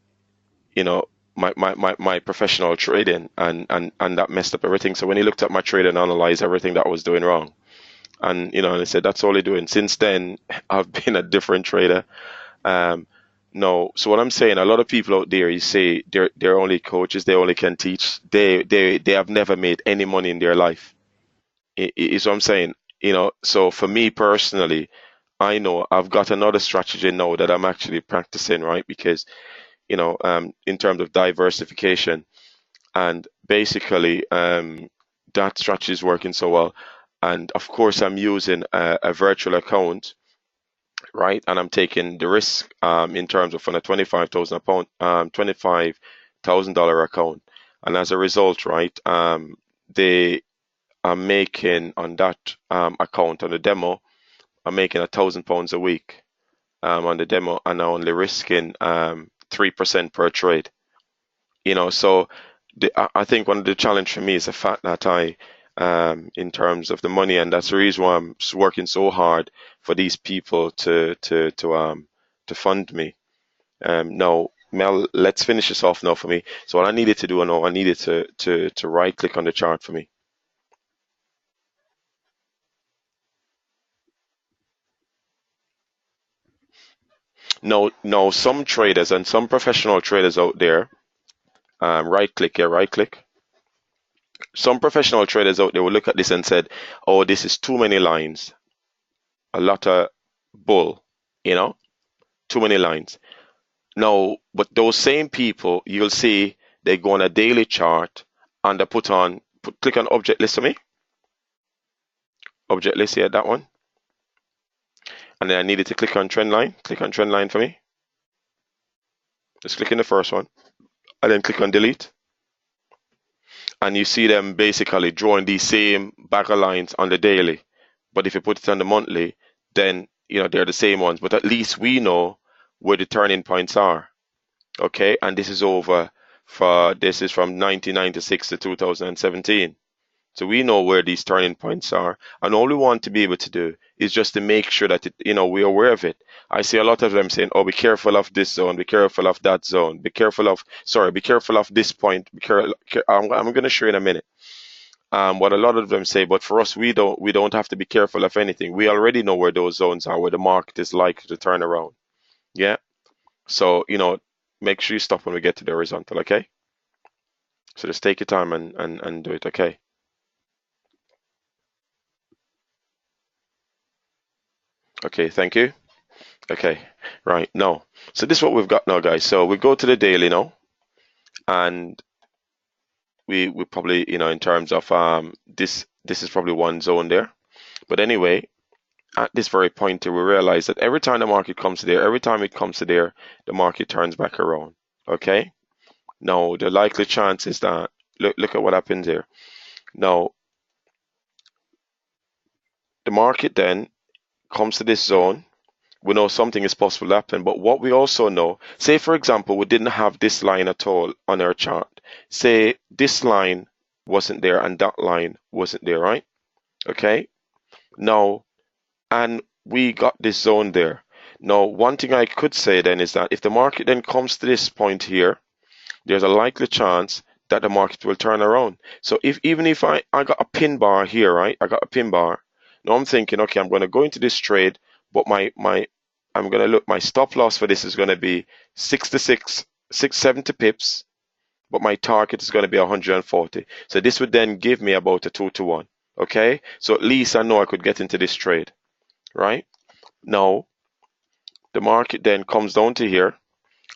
you know, my professional trading, and that messed up everything. So when he looked at my trade and analyzed everything that I was doing wrong, and I said that's all he's doing. Since then, I've been a different trader. Um, no, so what I'm saying, a lot of people out there, you say they're only coaches, they only can teach. They have never made any money in their life. Is what I'm saying. So for me personally, I know I've got another strategy now that I'm actually practicing, right? Because in terms of diversification, and basically that strategy is working so well. And of course, I'm using a virtual account, right? And I'm taking the risk in terms of on a 25,000 pound, $25,000 account, and as a result, right, they are making on that account on the demo, I'm making £1,000 a week on the demo, and I'm only risking 3% per trade. So I think one of the challenge for me is the fact that in terms of the money, and that's the reason why I'm working so hard for these people to fund me. Now, Mel, let's finish this off now for me. So what I needed to do now, I needed to right click on the chart for me. No, some traders and some professional traders out there, right click here, right click. Some professional traders out there will look at this and said, "Oh, this is too many lines, a lot of bull, you know, too many lines." No, but those same people, you'll see they go on a daily chart and they click on object list for me, object list here, that one, and then I needed to click on trend line. Click on trend line for me. Just click in the first one, and then click on delete. And you see them basically drawing these same bag of lines on the daily. But if you put it on the monthly, then they're the same ones. But at least we know where the turning points are. Okay, and this is from 1996 to 2017. So we know where these turning points are, and all we want to be able to do is just to make sure that we're aware of it. I see a lot of them saying, "Oh, be careful of this zone, be careful of that zone, be careful of this point." I'm going to show you in a minute. What a lot of them say, but for us, we don't have to be careful of anything. We already know where those zones are, where the market is likely to turn around. Yeah. So make sure you stop when we get to the horizontal. Okay. So just take your time and do it. Okay. Okay, thank you. Okay, right now. So this is what we've got now, guys. So we go to the daily now, and we probably, in terms of this is probably one zone there. But anyway, at this very point here, we realize that every time the market comes to there, every time it comes to there, the market turns back around. Okay. Now the likely chance is that look at what happens here. Now the market then comes to this zone. We know something is possible to happen, but what we also know, say for example, we didn't have this line at all on our chart. Say this line wasn't there and that line wasn't there, right? Okay. Now, and we got this zone there. Now, one thing I could say then is that if the market then comes to this point here, there's a likely chance that the market will turn around. So if even if I got a pin bar here, right? I got a pin bar. Now I'm thinking, okay, I'm going to go into this trade, but I'm going to look, my stop loss for this is going to be 670 pips, but my target is going to be 140. So this would then give me about a 2-to-1. Okay, so at least I know I could get into this trade, right? Now the market then comes down to here.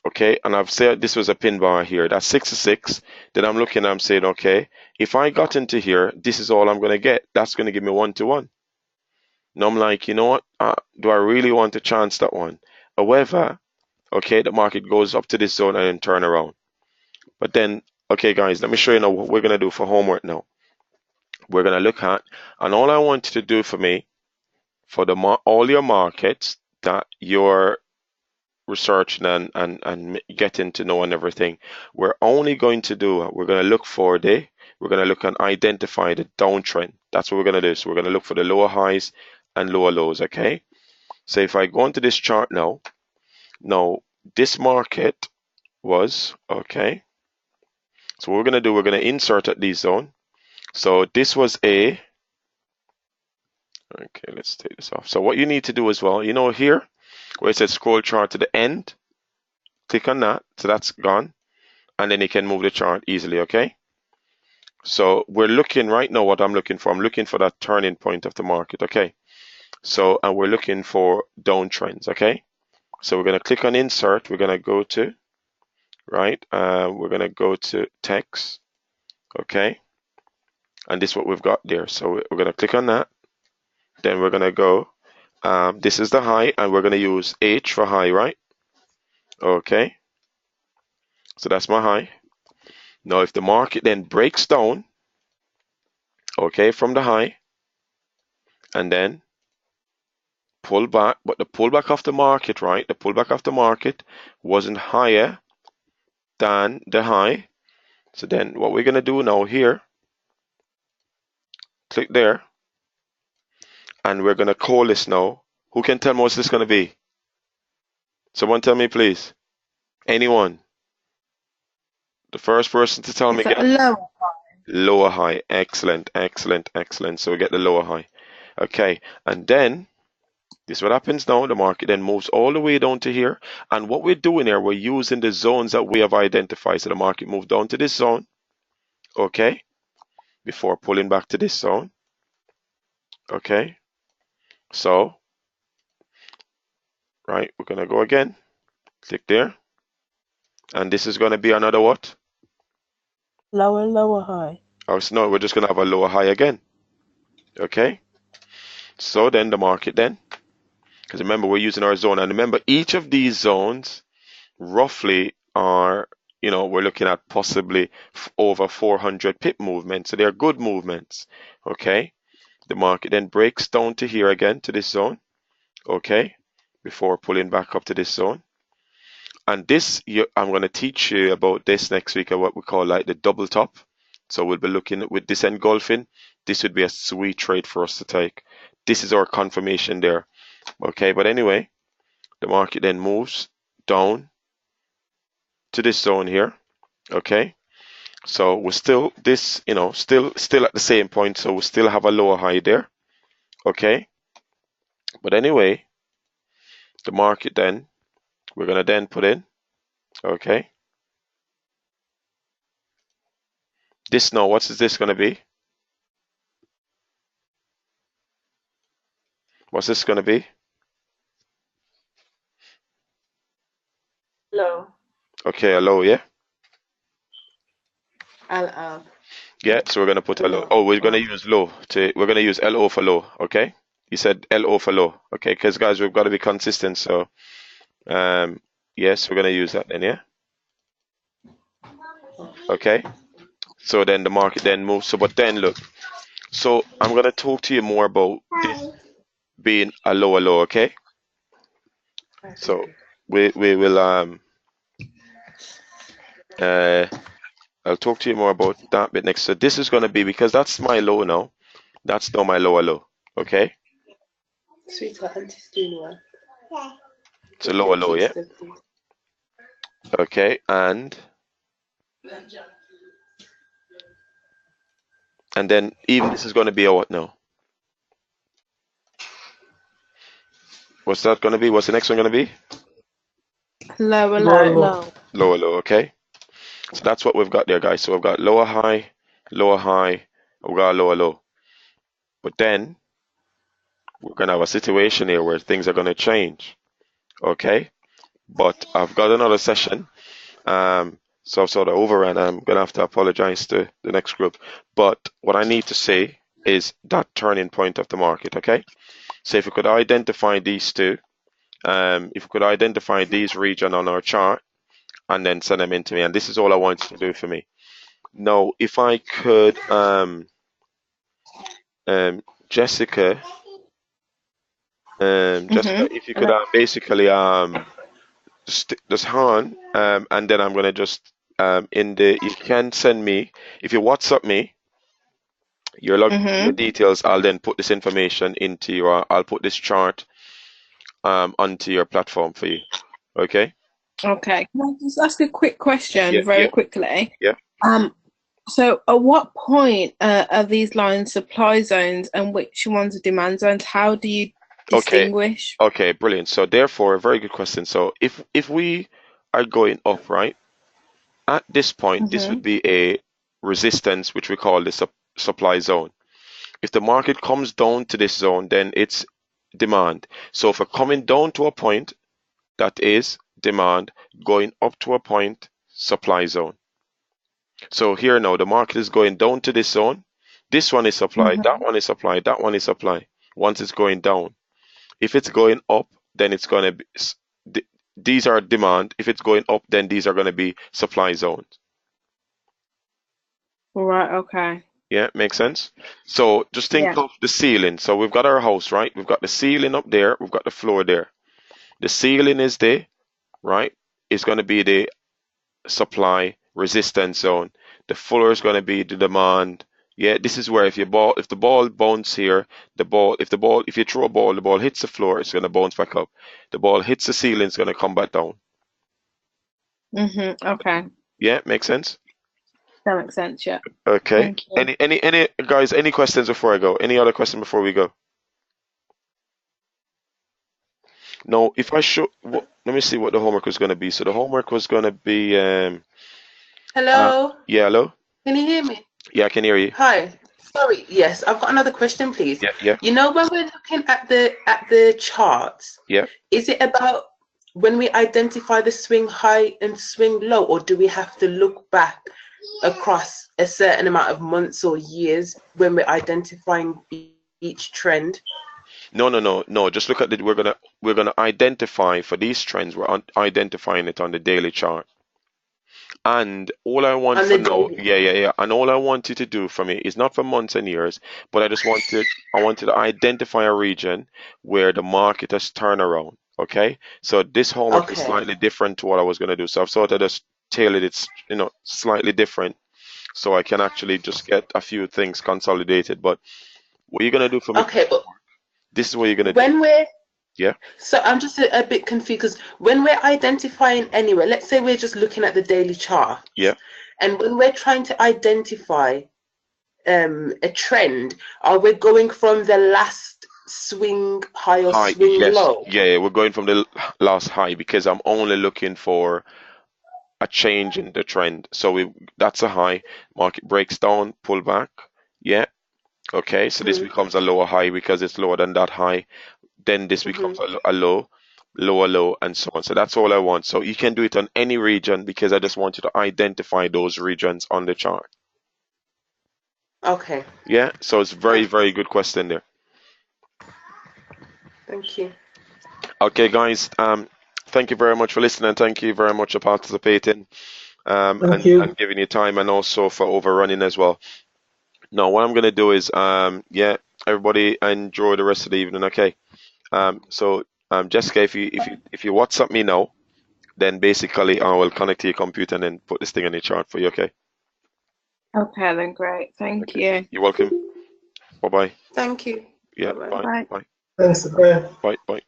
Okay, and I've said this was a pin bar here. That's 66. Then I'm looking, I'm saying, okay, if I got into here, this is all I'm going to get. That's going to give me 1-to-1. Now I'm like, you know what? Do I really want to chance that one? However, okay, the market goes up to this zone and then turn around. But then, okay, guys, let me show you now what we're going to do for homework now. We're going to look at, and all I want you to do for me, for all your markets that you're researching and getting to know and everything, we're only going to do, we're going to look for we're going to look and identify the downtrend. That's what we're going to do. So we're going to look for the lower highs and lower lows, okay? So if I go into this chart now, this market was, okay, so what we're going to do, we're going to insert at this zone. So this was okay, let's take this off. So what you need to do as well, here, where it says scroll chart to the end, click on that, so that's gone, and then you can move the chart easily, okay? So we're looking right now, what I'm looking for that turning point of the market, okay? So, and we're looking for downtrends, okay? So we're going to click on insert, we're going to go to, right, we're going to go to text, okay? And this is what we've got there. So we're going to click on that, then we're going to go, this is the high, and we're going to use H for high, right? Okay, so that's my high. Now if the market then breaks down, okay, from the high, and then pull back, but the pullback of the market, right? The pullback of the market wasn't higher than the high. So then what we're going to do now here, click there, and we're going to call this now. Who can tell me what's this going to be? Someone tell me, please. Anyone? The first person to tell me, Is that get a lower? lower high. Excellent, excellent, excellent. So we get the lower high. Okay, and then this is what happens now. The market then moves all the way down to here. And what we're doing here, we're using the zones that we have identified. So the market moved down to this zone, okay, before pulling back to this zone, okay. So, right, we're going to go again, click there. And this is going to be another what? Lower, lower high. Oh, so no, we're just going to have a lower high again, okay. So then the market then, because remember we're using our zone, and remember each of these zones roughly are, we're looking at possibly over 400 pip movements. So they're good movements. Okay. The market then breaks down to here again, to this zone. Okay. Before pulling back up to this zone. And this, I'm going to teach you about this next week, what we call like the double top. So we'll be looking with this engulfing. This would be a sweet trade for us to take. This is our confirmation there. Okay. But anyway, the market then moves down to this zone here, okay. So we're still this, still at the same point, so we still have a lower high there, okay. But anyway, the market then, we're gonna then put in, okay, this now, what is this gonna be? What's this gonna be? Low. Okay, a low, yeah? L. Yeah, so we're gonna put a low. Low. Oh, we're gonna use low we're gonna use LO for low, okay? You said LO for low, okay? Because guys, we've got to be consistent, so yes, we're gonna use that then, yeah? Okay. So then the market then moves. So but then look, so I'm gonna talk to you more about this being a lower low, okay? So we will uh I'll talk to you more about that bit next. So this is gonna be because that's my low now. That's now my lower low, okay? Sweetheart, Auntie's doing well. It's a lower low, yeah? Okay, and then even this is gonna be a what now? What's that gonna be? What's the next one gonna be? Lower Lower low. low. Low. Lower low, okay? So that's what we've got there, guys. So we've got lower high, we've got lower low. But then we're gonna have a situation here where things are gonna change, okay? But I've got another session, so I've sort of overrun. I'm gonna have to apologize to the next group. But what I need to say is that turning point of the market, okay? So if we could identify these two, if we could identify these region on our chart and then send them in to me, and this is all I want you to do for me. Now, if I could, Jessica, Jessica, if you could basically just hang on, and then I'm gonna just you can send me if you WhatsApp me your details. I'll then put this information into your. I'll put this chart onto your platform for you. Okay. Okay. Can I just ask a quick question Yeah. very quickly? Yeah. So at what point are these lines supply zones and which ones are demand zones? How do you distinguish? Okay, brilliant. So therefore, a very good question. So if we are going up, right, at this point, this would be a resistance, which we call the supply zone. If the market comes down to this zone, then it's demand. So if we're coming down to a point, that is demand, going up to a point, supply zone. So here now, the market is going down to this zone. This one is supply, that one is supply, that one is supply. Once it's going down. If it's going up, then it's going to be, these are demand. If it's going up, then these are going to be supply zones. Right, okay. Yeah, makes sense. So just think of the ceiling. So we've got our house, right? We've got the ceiling up there. We've got the floor there. The ceiling is there, right? It's going to be the supply resistance zone. The floor is going to be the demand. Yeah, this is where if the ball bounces here, if you throw a ball, the ball hits the floor, it's going to bounce back up. The ball hits the ceiling, it's going to come back down. Okay. Yeah, makes sense. That makes sense. Yeah. Okay. Thank you. Any guys? Any questions before I go? Any other question before we go? No. If I show, let me see what the homework was going to be. So the homework was going to be. Hello. Yeah. Hello. Can you hear me? Yeah, I can hear you. Hi. Sorry. Yes, I've got another question, please. Yeah. You know, when we're looking at the charts, Yeah. is it about when we identify the swing high and swing low, or do we have to look back across a certain amount of months or years when we're identifying each trend? No. Just look at it. We're gonna identify for these trends. We're identifying it on the daily chart. And all I want for now, yeah. And all I want you to do for me is not for months and years, but I wanted to identify a region where the market has turned around. Okay, so this homework is slightly different to what I was going to do. So I've sort of just tailored it, slightly different, so I can actually just get a few things consolidated. But what you're going to do for me? Okay, but this is what you're going to do. when we're Yeah. So I'm just a bit confused because when we're identifying anywhere, let's say we're just looking at the daily chart. Yeah. And when we're trying to identify a trend, are we going from the last swing high or swing low? Yeah, we're going from the last high because I'm only looking for a change in the trend. So that's a high. Market breaks down, pull back. Yeah. Okay, so this becomes a lower high because it's lower than that high. Then this becomes a low. lower low, and so on. So that's all I want. So you can do it on any region because I just want you to identify those regions on the chart. Okay. Yeah, so it's very, very good question there. Thank you. Okay, guys, thank you very much for listening. Thank you very much for participating, Thank you. and giving your time, and also for overrunning as well. Now, what I'm going to do is, yeah, everybody enjoy the rest of the evening, okay? So, Jessica, if you WhatsApp me now, then basically I will connect to your computer and then put this thing on your chart for you, okay? Okay, then great. Thank Okay. you. You're welcome. Bye-bye. Thank you. Yeah, Bye-bye. bye, Bye. bye, Thanks. Bye. bye, bye.